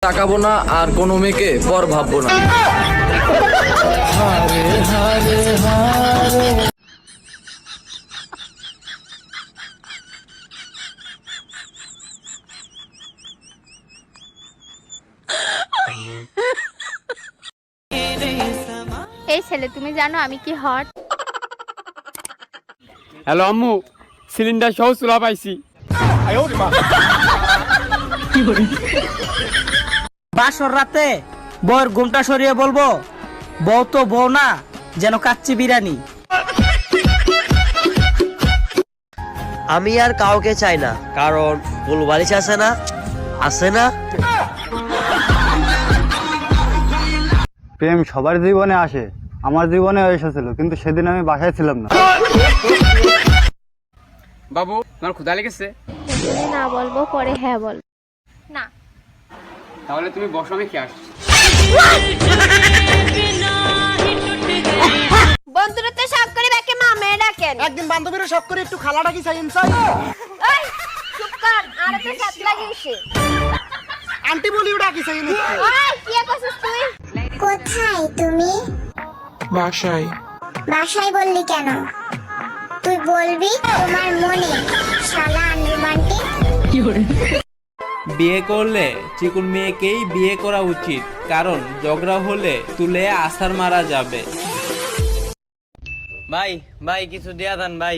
তাকাবো না আর কোনো মেয়েকে পর ভাববো না। হারে হারে হারে। এই ছেলে, তুমি জানো আমি কি হট? হ্যালো আম্মু, সিলিন্ডার সহ চুলা পাইছি। বাসর রাতে বউর ঘুমটা সরিয়ে বলবো, বউ তো বউ না, যেন কাচ্চি বিরিয়ানি। আমি আর কাউকে চাই না, কারণ ফুল বালিশ আছে না, আছে না। প্রেম সবার জীবনে আসে, আমার জীবনে এসেছিল, কিন্তু সেদিন আমি বাসায় ছিলাম না। বাবু, তোমার ক্ষুধা লেগেছে? প্রথমে না বলবো, পরে হ্যাঁ বল। না। তাহলে তুমি বসো, আমি খেয়ে আসছি। বন্ধুরা তো শখ করে ব্যাকে মামে ডাকেন। একদিন বান্ধবীরা সব করে একটু খালা ডাকি চাই ইনসাই। এই চুপ কর, আর তো সাত লাগিয়েছে। আন্টি বলিও ডাকি চাই ইনসাই। ওই কি করছিস তুই? কোথায় তুমি? বাসায়। বাসায় বললি কেন? তুই বলবি তোমার মনে, শালা আনরোমান্টিক। বিয়ে করলে চিকুন মেয়েকেই বিয়ে করা উচিত, কারণ ঝগড়া হলে তুলে আছাড় মারা যাবে। ভাই ভাই কিছু দেয়া দেন ভাই।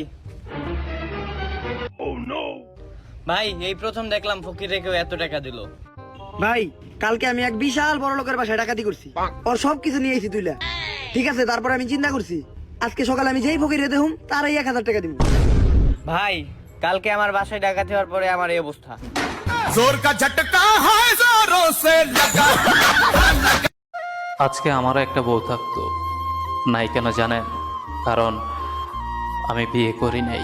ভাই এই প্রথম দেখলাম ফকিরে কেউ এত টাকা দিল। ভাই কালকে আমি এক বিশাল বড় লোকের বাসায় ডাকাতি করছি, ওর সব কিছু নিয়ে এসেছি তুইলা। ঠিক আছে, তারপর আমি চিন্তা করছি আজকে সকালে আমি যেই ফকিরে দেখুম তারাই 1000 টাকা দিব। ভাই কালকে আমার বাসায় ডাকাতি হওয়ার পরে আমার এই অবস্থা। আজকে আমারও একটা বউ থাকতো, নাই কেন জানেন? কারণ আমি বিয়ে করি নাই।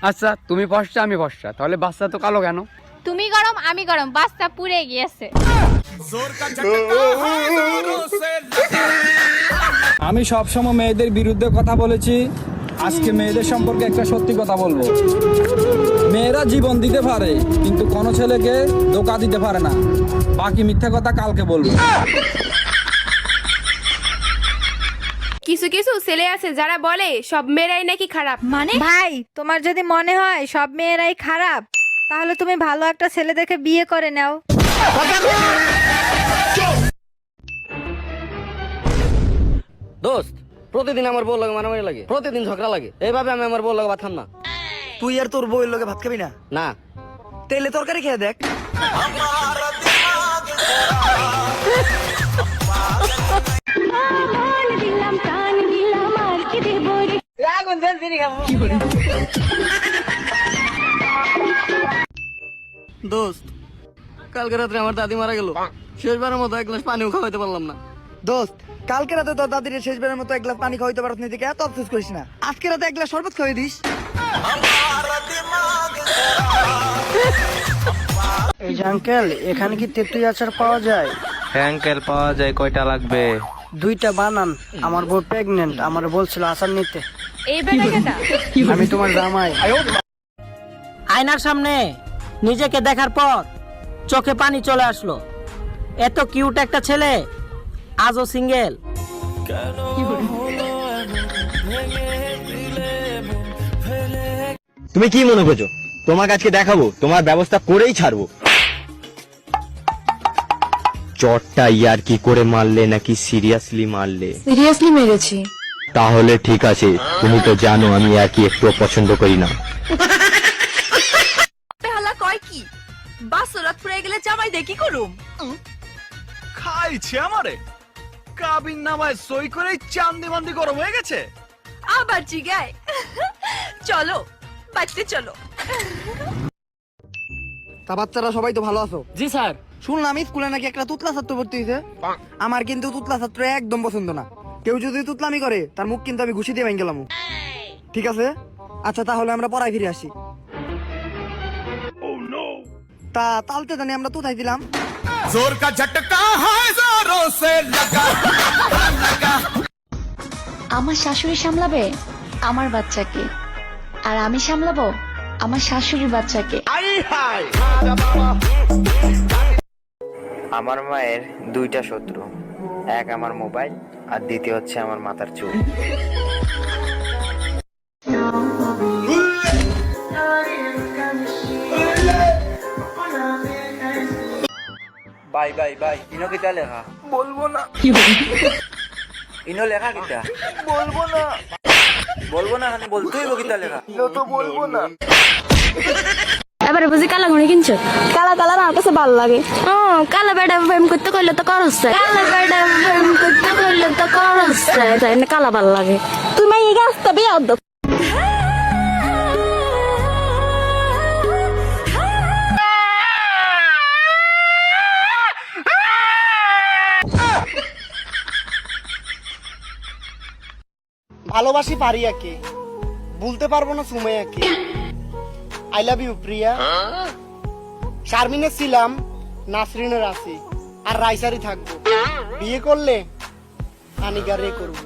আচ্ছা, তুমি ফর্সা আমি ফর্সা, তাহলে বাচ্চা তো কালো কেন? তুমি গরম আমি গরম, বাসটা পুড়ে গিয়েছে। আমি সবসময় মেয়েদের বিরুদ্ধে কথা বলেছি, আজকে মেয়েদের সম্পর্কে একটা সত্যি কথা বলবো। মেয়েরা জীবন দিতে পারে, কিন্তু কোনো ছেলেকে ধোঁকা দিতে পারে না। বাকি মিথ্যা কথা কালকে বলবো। কিছু কিছু ছেলে আছে যারা বলে সব মেয়েরাই নাকি খারাপ। মানে ভাই, তোমার যদি মনে হয় সব মেয়েরাই খারাপ, তাহলে তুমি ভালো একটা ছেলে দেখে বিয়ে করে নাও। দোস্ত, প্রতিদিন আমার বউ লাগে মারামারি লাগে, প্রতিদিন ঝগড়া লাগে, এইভাবে আমি আমার বউ লাগে ভাত খাম না। তুই আর তোর বউয়ের লগে ভাত খাবি না? না। তেলে তরকারি খেয়ে দেখ। দোস্ত, কালকে রাত্রে আমার দাদি মারা গেল, শেষবারের মতো এক গ্লাস পানিও খাওয়াইতে পারলাম না। দোস্ত, কালকে রাতে তোর দাদির শেষবারের মতো এক গ্লাস পানি খাওয়াইতে পারছ না, দেখে এত আফসোস করিস না। আজকে রাতে এক গ্লাস শরবত খাওয়াই দিস। এই যে আঙ্কেল, এখানে কি তেঁতুল আচার পাওয়া যায়? হ্যাঁ আঙ্কেল, পাওয়া যায়। কয়টা লাগবে? 2টা বানান, আমার বউ প্রেগনেন্ট, আমার বলছিল আচার নিতে। এই বেটাটা আমি তোমার জামাই। আয়নার সামনে নিজেকে দেখার পর চোখে পানি চলে আসলো। এত কিউট একটা ছেলে, আজও সিঙ্গেল। তুমি কি মনে করছো তোমার কাছে দেখাবো? তোমার ব্যবস্থা করেই ছাড়বো। চটটা ইয়ার কি করে মারলে নাকি সিরিয়াসলি মারলে? সিরিয়াসলি মেরেছি। তাহলে ঠিক আছে, তুমি তো জানো আমি আর কি একটু পছন্দ করি না। বেহালা কয় কি, বাসরাত পড়ে গেলে জামাই দেখি করুম। খাইছে আমারে কাবিন নামায় সই করে চান্দি মান্দি গরম হয়ে গেছে। আবার জিগায় চলো বাড়িতে চলো। তা বাচ্চারা সবাই তো ভালো আছো? জি স্যার। শুনলাম স্কুলে নাকি একটা তুতলা ছাত্র ভর্তি হয়েছে। আমার কিন্তু তুতলা ছাত্র একদম পছন্দ না। কেউ যদি তুতলামি করে তার মুখ কিন্তু আমি ঘুষি দিয়ে ভেঙে গেলাম। ঠিক আছে, আচ্ছা তাহলে আমরা পড়ায় ফিরে আসি। তা তালতে জানি আমরা তুতাই দিলাম। আমার শাশুড়ি সামলাবে আমার বাচ্চাকে, আর আমি সামলাবো আমার শাশুড়ির বাচ্চাকে। আমার মায়ের দুইটা শত্রু, এক আমার মোবাইল আর দ্বিতীয় হচ্ছে আমার মাথার চুল। বাই বাই বাই ইনো কিতা লেখা বলবো না ইনো লেখা কিতা বলবো না খালি বলতেই কিতা লেখা তো বলবো না। এবারে বুঝি কালা ঘড়ি কিনছো? কালা কালার আমার কাছে ভালো লাগে। কালা বেড়া প্রেম করতে কইলে তো করছে, কালা বেড়া প্রেম করতে কইলে তো করছে, তাই না কালা ভালো লাগে। তুমি এই গাছটা বিয়ে দাও। ভালোবাসি পারিয়াকে, বলতে পারবো না সুমাইয়াকে। আই লাভ ইউ প্রিয়া। শারমিনে ছিলাম, নাসরিনের আছি, আর রাইসারি থাকবো। বিয়ে করলে আনিগারে করবো।